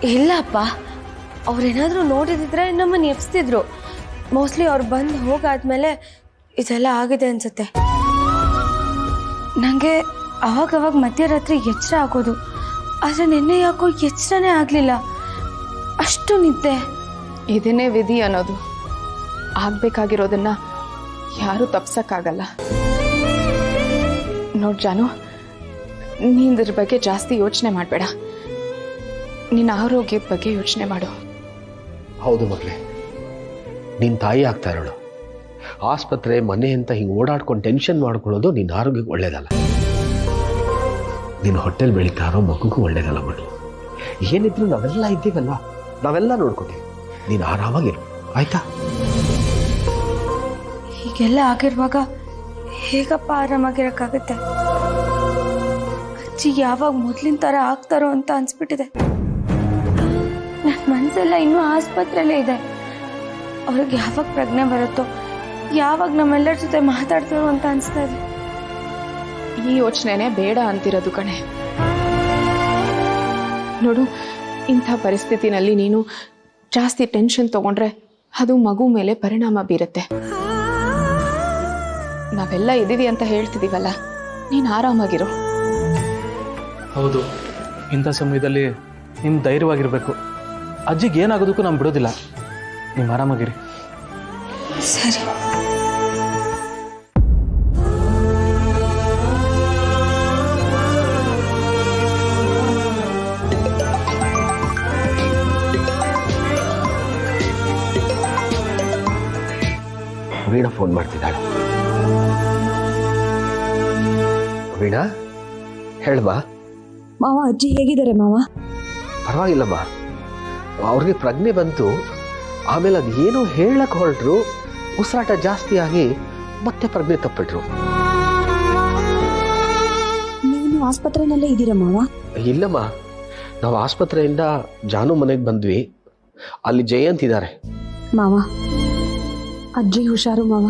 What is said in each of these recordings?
ಇಲ್ಲಪ್ಪ, ಅವ್ರೇನಾದರೂ ನೋಡಿದಿದ್ರೆ ನಮ್ಮನ್ನು ಎಬ್ಸ್ತಿದ್ರು. ಮೋಸ್ಟ್ಲಿ ಅವ್ರು ಬಂದು ಹೋಗಾದ್ಮೇಲೆ ಇದೆಲ್ಲ ಆಗಿದೆ ಅನ್ಸುತ್ತೆ. ನನಗೆ ಅವಾಗವಾಗ ಮಧ್ಯರಾತ್ರಿ ಎಚ್ಚರ ಆಗೋದು, ಆದರೆ ನಿನ್ನೆ ಯಾಕೋ ಎಚ್ಚರನೇ ಆಗಲಿಲ್ಲ. ಅಷ್ಟು ನಿದ್ದೆ. ಇದನ್ನೇ ವಿಧಿ ಅನ್ನೋದು. ಆಗಬೇಕಾಗಿರೋದನ್ನ ಯಾರೂ ತಪ್ಸಕ್ಕಾಗಲ್ಲ. ನೋಡ್ ಜಾನು, ನೀನ್ ಇದ್ರ ಬಗ್ಗೆ ಜಾಸ್ತಿ ಯೋಚನೆ ಮಾಡಬೇಡ. ನಿನ್ನ ಆರೋಗ್ಯದ ಬಗ್ಗೆ ಯೋಚನೆ ಮಾಡು. ಹೌದು ಮಗಳೇ, ನಿನ್ನ ತಾಯಿ ಆಗ್ತಾ ಇರೋಳು. ಆಸ್ಪತ್ರೆ ಮನೆ ಅಂತ ಹಿಂಗೆ ಓಡಾಡ್ಕೊಂಡು ಟೆನ್ಷನ್ ಮಾಡ್ಕೊಳ್ಳೋದು ನಿನ್ನ ಆರೋಗ್ಯಕ್ಕೆ ಒಳ್ಳೇದಲ್ಲ. ನಿನ್ನ ಹೊಟ್ಟೆಲ್ ಬೆಳೀತಾ ಇರೋ ಮಗುಗೂ ಒಳ್ಳೇದಲ್ಲ ಮಗಳು. ಏನಿದ್ರು ನಾವೆಲ್ಲ ಇದ್ದೀವಲ್ವಾ, ನಾವೆಲ್ಲ ನೋಡ್ಕೊತೀವಿ. ನೀನು ಆರಾಮಾಗಿರು, ಆಯ್ತಾ? ಹೀಗೆಲ್ಲ ಆಗಿರುವಾಗ ಹೇಗಪ್ಪ ಆರಾಮಾಗಿರೋಕ್ಕಾಗುತ್ತೆ? ಅಜ್ಜಿ ಯಾವಾಗ ಮೊದಲಿನ ಥರ ಆಗ್ತಾರೋ ಅಂತ ಅನ್ಸ್ಬಿಟ್ಟಿದೆ. ನನ್ನ ಮನಸ್ಸೆಲ್ಲ ಇನ್ನೂ ಆಸ್ಪತ್ರೆಯಲ್ಲೇ ಇದೆ. ಅವ್ರಿಗೆ ಯಾವಾಗ ಪ್ರಜ್ಞೆ ಬರುತ್ತೋ, ಯಾವಾಗ ನಮ್ಮೆಲ್ಲರ ಜೊತೆ ಮಾತಾಡ್ತಾರೋ ಅಂತ ಅನಿಸ್ತಾ ಇದೆ. ಈ ಯೋಚನೆನೇ ಬೇಡ ಅಂತಿರೋದು ಕಣೆ. ನೋಡು, ಇಂಥ ಪರಿಸ್ಥಿತಿನಲ್ಲಿ ನೀನು ಜಾಸ್ತಿ ಟೆನ್ಷನ್ ತಗೊಂಡ್ರೆ ಅದು ಮಗು ಮೇಲೆ ಪರಿಣಾಮ ಬೀರುತ್ತೆ. ನಾವೆಲ್ಲ ಇದೀವಿ ಅಂತ ಹೇಳ್ತಿದೀವಲ್ಲ, ನೀನು ಆರಾಮಾಗಿರು. ಹೌದು, ಇಂಥ ಸಮಯದಲ್ಲಿ ನಿಮ್ಮ ಧೈರ್ಯವಾಗಿರಬೇಕು. ಅಜ್ಜಿಗೆ ಏನಾಗೋದಕ್ಕೂ ನಾನು ಬಿಡೋದಿಲ್ಲ. ನೀವು ಆರಾಮಾಗಿರಿ. ಸರಿ. ವೀಣಾ ಫೋನ್ ಮಾಡ್ತಿದ್ದಾಳೆ. ವೀಣಾ, ಹೇಳಮ್ಮ. ಮಾವ, ಅಜ್ಜಿ ಹೇಗಿದ್ದಾರೆ ಮಾವ? ಪರವಾಗಿಲ್ಲಮ್ಮ, ಅವ್ರಿಗೆ ಪ್ರಜ್ಞೆ ಬಂತು. ಆಮೇಲೆ ಅದೇನೋ ಹೇಳಕ್ ಹೊರಟ್ರು, ಉಸಿರಾಟ ಜಾಸ್ತಿ ಆಗಿ ಮತ್ತೆ ಪ್ರಜ್ಞೆ ತಪ್ಪಿಟ್ರು. ನೀವು ಆಸ್ಪತ್ರೆನಲ್ಲೇ ಇದ್ದೀರಾ ಮಾವ? ಇಲ್ಲಮ್ಮ, ನಾವು ಆಸ್ಪತ್ರೆಯಿಂದ ಜಾನು ಮನೆಗೆ ಬಂದ್ವಿ. ಅಲ್ಲಿ ಜಯಂತ್ ಇದ್ದಾರೆ. ಮಾವ, ಅಜ್ಜಿ ಹುಷಾರು ಮಾವ.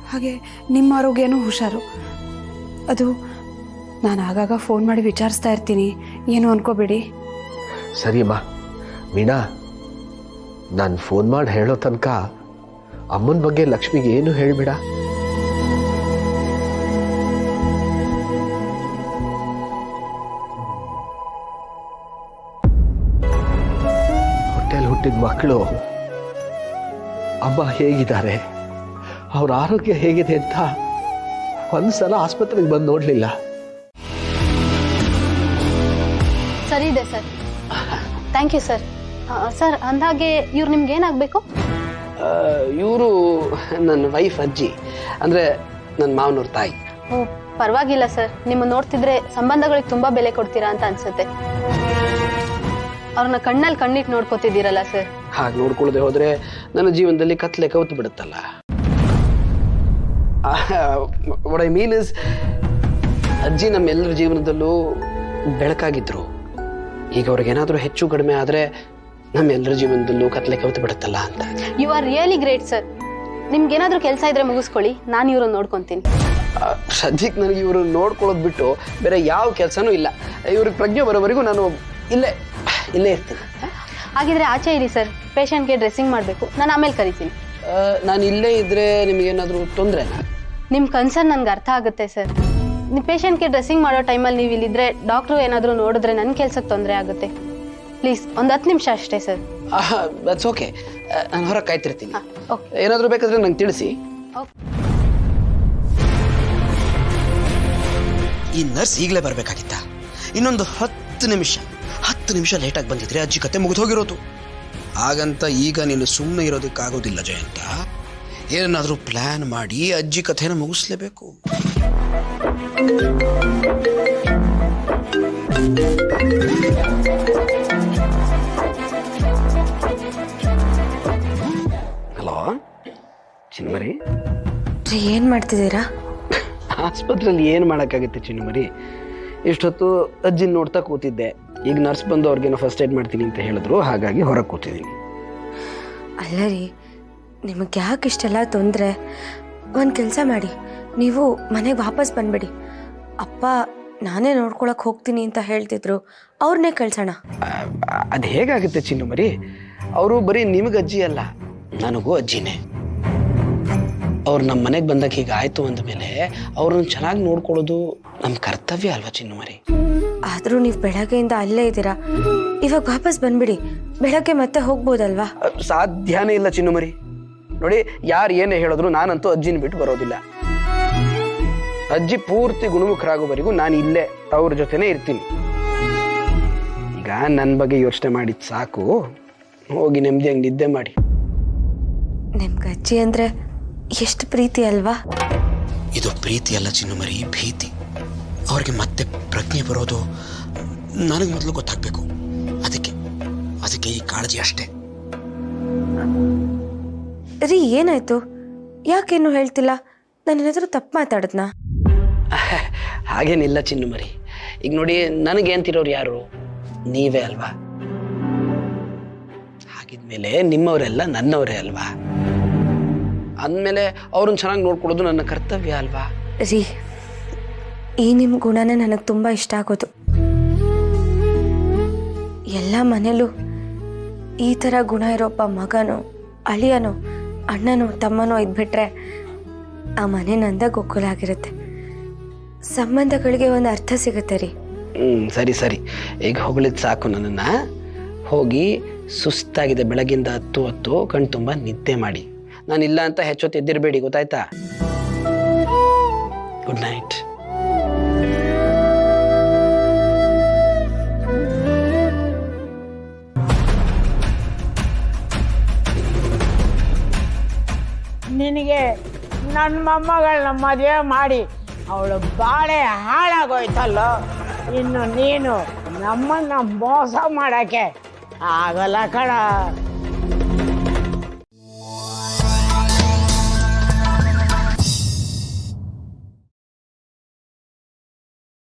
ಹಾಗೆ ನಿಮ್ಮ ಆರೋಗ್ಯನೂ ಹುಷಾರು. ಅದು ನಾನು ಆಗಾಗ ಫೋನ್ ಮಾಡಿ ವಿಚಾರಿಸ್ತಾ ಇರ್ತೀನಿ, ಏನು ಅನ್ಕೋಬೇಡಿ. ಸರಿಯಮ್ಮ. ವೀಣಾ, ನಾನು ಫೋನ್ ಮಾಡಿ ಹೇಳೋ ತನಕ ಅಮ್ಮನ ಬಗ್ಗೆ ಲಕ್ಷ್ಮಿಗೆ ಏನು ಹೇಳ್ಬೇಡ. ಹೊಟ್ಟೆಯಲ್ಲಿ ಹುಟ್ಟಿದ ಮಕ್ಕಳು ಅಮ್ಮ ಹೇಗಿದ್ದಾರೆ, ಅವ್ರ ಆರೋಗ್ಯ ಹೇಗಿದೆ ಅಂತ ಒಂದ್ಸಲ ಆಸ್ಪತ್ರೆಗೆ ಬಂದು ನೋಡ್ಲಿಲ್ಲ. ಸರಿ ಇದೆ sir. Thank you sir. Sir, ಅಂದಾಗೆ ಇವ್ರು ನಿಮ್ಗೆ ಏನಾಗಬೇಕು? ಇವರು ನನ್ನ ವೈಫ್, ಅಜ್ಜಿ, ಅಂದರೆ ನನ್ನ ಮಾವನವ್ರ ತಾಯಿ. ಓ, ಪರವಾಗಿಲ್ಲ ಸರ್. ನಿಮ್ಮ ನೋಡ್ತಿದ್ರೆ ಸಂಬಂಧಗಳಿಗೆ ತುಂಬ ಬೆಲೆ ಕೊಡ್ತೀರಾ ಅಂತ ಅನ್ಸುತ್ತೆ. ಅವ್ರನ್ನ ಕಣ್ಣಲ್ಲಿ ಕಣ್ಣಿಟ್ಟು ನೋಡ್ಕೋತಿದ್ದೀರಲ್ಲ ಸರ್. ಹಾಗೆ ನೋಡ್ಕೊಳ್ಳದೆ ಹೋದರೆ ನನ್ನ ಜೀವನದಲ್ಲಿ ಕತ್ಲೆ ಕೌತು ಬಿಡುತ್ತಲ್ಲ. ವಾಟ್ ಐ ಮೀನ್ ಇಸ್, ಅಜ್ಜಿ ನಮ್ಮೆಲ್ಲರ ಜೀವನದಲ್ಲೂ ಬೆಳಕಾಗಿದ್ರು. ಈಗ ಅವ್ರಿಗೇನಾದರೂ ಹೆಚ್ಚು ಕಡಿಮೆ ಆದರೆ ನಮ್ಮೆಲ್ಲರ ಜೀವನದಲ್ಲೂ ಕತ್ಲೆ ಕವಿತು ಬಿಡುತ್ತಲ್ಲ ಅಂತ. You are really great sir. ನಿಮ್ಗೇನಾದರೂ ಕೆಲಸ ಇದ್ರೆ ಮುಗಿಸ್ಕೊಳ್ಳಿ, ನಾನು ಇವ್ರನ್ನ ನೋಡ್ಕೊತೀನಿ. ಸದ್ಯಕ್ಕೆ ನನಗೆ ಇವರು ನೋಡ್ಕೊಳ್ಳೋದು ಬಿಟ್ಟು ಬೇರೆ ಯಾವ ಕೆಲಸನೂ ಇಲ್ಲ. ಇವ್ರಿಗೆ ಪ್ರಜ್ಞೆ ಬರೋವರೆಗೂ ನಾನು ಇಲ್ಲೇ ಇರ್ತೀನಿ. ಹಾಗಿದ್ರೆ ಆಚೆ ಇರಿ ಸರ್, ಪೇಷಂಟ್ಗೆ ಡ್ರೆಸ್ಸಿಂಗ್ ಮಾಡಬೇಕು. ನಾನು ಆಮೇಲೆ ಕರಿತೀನಿ. ನಾನು ಇಲ್ಲೇ ಇದ್ರೆ ನಿಮಗೇನಾದರೂ ತೊಂದರೆನಾ? ನಿಮ್ಮ ಕನ್ಸರ್ನ್ ನನಗೆ ಅರ್ಥ ಆಗುತ್ತೆ ಸರ್. ನಿಮ್ಮ ಪೇಷಂಟ್ಗೆ ಡ್ರೆಸ್ಸಿಂಗ್ ಮಾಡೋ ಟೈಮಲ್ಲಿ ನೀವು ಇಲ್ಲಿದ್ರೆ ಡಾಕ್ಟ್ರು ಏನಾದರೂ ನೋಡಿದ್ರೆ ನನ್ನ ಕೆಲಸಕ್ಕೆ ತೊಂದರೆ ಆಗುತ್ತೆ. ಪ್ಲೀಸ್ ಒಂದು 10 ನಿಮಿಷ ಅಷ್ಟೇ ಸರ್. That's okay. ನಾನು ಹೊರಗೆ ಕಾಯ್ತಿರ್ತೀನಿ. ಓಕೆ. ಏನಾದರೂ ಬೇಕಾದ್ರೆ ನಂಗೆ ತಿಳಿಸಿ. ಈ ನರ್ಸ್ ಈಗಲೇ ಬರಬೇಕಾಗಿತ್ತ? ಇನ್ನೊಂದು 10 ನಿಮಿಷ ಲೇಟಾಗಿ ಬಂದಿದ್ರೆ ಅಜ್ಜಿ ಕತೆ ಮುಗಿದು ಹೋಗಿರೋದು. ಹಾಗಂತ ಈಗ ನೀನು ಸುಮ್ಮನೆ ಇರೋದಕ್ಕಾಗೋದಿಲ್ಲ ಜಯಂತ. ಏನನ್ನಾದರೂ ಪ್ಲಾನ್ ಮಾಡಿ ಅಜ್ಜಿ ಕಥೆನ ಮುಗಿಸ್ಲೇಬೇಕು. ಹಲೋ ಚಿನ್ಮರಿ, ಏನು ಮಾಡ್ತಿದ್ದೀರಾ? ಆಸ್ಪತ್ರೆಯಲ್ಲಿ ಏನು ಮಾಡೋಕ್ಕಾಗುತ್ತೆ ಚಿನ್ಮರಿ? ಇಷ್ಟೊತ್ತು ಅಜ್ಜಿನ ನೋಡ್ತಾ ಕೂತಿದ್ದೆ. ಈಗ ನರ್ಸ್ ಬಂದು ಅವ್ರಿಗೇನೋ ಫಸ್ಟ್ ಏಡ್ ಮಾಡ್ತೀನಿ ಅಂತ ಹೇಳಿದ್ರು, ಹಾಗಾಗಿ ಹೊರಗೆ ಕೂತಿದ್ದೀನಿ. ಅಲ್ಲ ರೀ, ನಿಮಗೆ ಯಾಕೆ ಇಷ್ಟೆಲ್ಲ ತೊಂದರೆ? ಒಂದು ಕೆಲಸ ಮಾಡಿ, ನೀವು ಮನೆಗೆ ವಾಪಸ್ ಬಂದ್ಬಿಡಿ. ಅಪ್ಪ ನಾನೇ ನೋಡ್ಕೊಳಕ್ಕೆ ಹೋಗ್ತೀನಿ ಅಂತ ಹೇಳ್ತಿದ್ರು, ಅವ್ರನ್ನೇ ಕಳ್ಸೋಣ. ಅದು ಹೇಗಾಗುತ್ತೆ ಚಿನ್ನು ಮರಿ? ಅವರು ಬರೀ ನಿಮಗೆ ಅಜ್ಜಿ ಅಲ್ಲ, ನನಗೂ ಅಜ್ಜಿನೇ. ಅವ್ರು ನಮ್ಮ ಮನೆಗೆ ಬಂದಾಗ ಹೀಗಾಯ್ತು ಅಂದಮೇಲೆ ಅವ್ರನ್ನ ಚೆನ್ನಾಗಿ ನೋಡ್ಕೊಳ್ಳೋದು ನಮ್ಮ ಕರ್ತವ್ಯ ಅಲ್ವಾ ಚಿನ್ನು ಮರಿ? ಆದರೂ ನೀವು ಬೆಳಗ್ಗೆಯಿಂದ ಅಲ್ಲೇ ಇದ್ದೀರಾ, ಇವಾಗ ವಾಪಸ್ ಬಂದ್ಬಿಡಿ, ಬೆಳಗ್ಗೆ ಮತ್ತೆ ಹೋಗ್ಬೋದಲ್ವಾ? ಸಾಧ್ಯನೇ ಇಲ್ಲ ಚಿನ್ನು ಮರಿ. ನೋಡಿ, ಯಾರು ಏನೇ ಹೇಳಿದ್ರು ನಾನಂತೂ ಅಜ್ಜಿನ ಬಿಟ್ಟು ಬರೋದಿಲ್ಲ. ಅಜ್ಜಿ ಪೂರ್ತಿ ಗುಣಮುಖರಾಗೋವರೆಗೂ ನಾನು ಇಲ್ಲೇ ಅವ್ರ ಜೊತೆನೇ ಇರ್ತೀನಿ. ಈಗ ನನ್ನ ಬಗ್ಗೆ ಯೋಚನೆ ಮಾಡಿದ್ ಸಾಕು, ಹೋಗಿ ನೆಮ್ಮದಿಯಾಗಿ ನಿದ್ದೆ ಮಾಡಿ. ನಿಮ್ಗೆ ಅಜ್ಜಿ ಅಂದರೆ ಎಷ್ಟು ಪ್ರೀತಿ ಅಲ್ವಾ? ಇದು ಪ್ರೀತಿ ಅಲ್ಲ ಚಿನ್ನು ಮರಿ, ಭೀತಿ. ಅವ್ರಿಗೆ ಮತ್ತೆ ಪ್ರಜ್ಞೆ ಬರೋದು ನನಗೆ ಮೊದಲು ಗೊತ್ತಾಗಬೇಕು. ಅದಕ್ಕೆ ಈ ಕಾಳಜಿ ಅಷ್ಟೇ. ರೀ, ಏನಾಯ್ತು? ಯಾಕೇನು ಹೇಳ್ತಿಲ್ಲ? ನನ್ನ ಎದುರು ತಪ್ಪು ಮಾತಾಡದ್ನಾ? ಹಾಗೇನಿಲ್ಲ ಚಿನ್ನು ಮರಿ. ಈಗ ನೋಡಿ, ನನಗೆ ಅಂತಿರೋರು ಯಾರು? ನೀವೇ ಅಲ್ವಾ? ಹಾಗಿದ್ಮೇಲೆ ನಿಮ್ಮವರೆಲ್ಲ ನನ್ನವರೇ ಅಲ್ವಾ? ಅಂದಮೇಲೆ ಅವ್ರನ್ನ ಚೆನ್ನಾಗಿ ನೋಡ್ಕೊಳ್ಳೋದು ನನ್ನ ಕರ್ತವ್ಯ ಅಲ್ವಾ? ರೀ, ಈ ನಿಮ್ಮ ಗುಣನೇ ನನಗೆ ತುಂಬ ಇಷ್ಟ ಆಗೋದು. ಎಲ್ಲ ಮನೇಲೂ ಈ ಥರ ಗುಣ ಇರೋಬ್ಬ ಮಗನೋ, ಅಳಿಯನೋ, ಅಣ್ಣನೋ, ತಮ್ಮನೋ ಇದ್ಬಿಟ್ರೆ ಆ ಮನೆ ನಂದ ಗೊಗ್ಗುಲಾಗಿರುತ್ತೆ. ಸಂಬಂಧಗಳಿಗೆ ಒಂದು ಅರ್ಥ ಸಿಗುತ್ತೆ ರೀ. ಸರಿ, ಈಗ ಹೊಗಳಿದ್ ಸಾಕು. ನನ್ನನ್ನು ಹೋಗಿ ಸುಸ್ತಾಗಿದೆ, ಬೆಳಗಿಂದ ಹೊತ್ತು ಕಣ್ ತುಂಬ ನಿದ್ದೆ ಮಾಡಿ. ನಾನಿಲ್ಲ ಅಂತ ಹೆಚ್ಚೊತ್ತು ಎದ್ದಿರಬೇಡಿ, ಗೊತ್ತಾಯ್ತಾ? Good night. ನಿನಗೆ ನನ್ನ ಮೊಮ್ಮಗಳನ್ನ ಮದುವೆ ಮಾಡಿ ಅವಳು ಬಾಳೆ ಹಾಳಾಗೋಯ್ತಲ್ಲೋ, ಇನ್ನು ನೀನು ನಮ್ಮನ್ನ ಮೋಸ ಮಾಡಕ್ಕೆ ಆಗಲ್ಲ ಕಣ.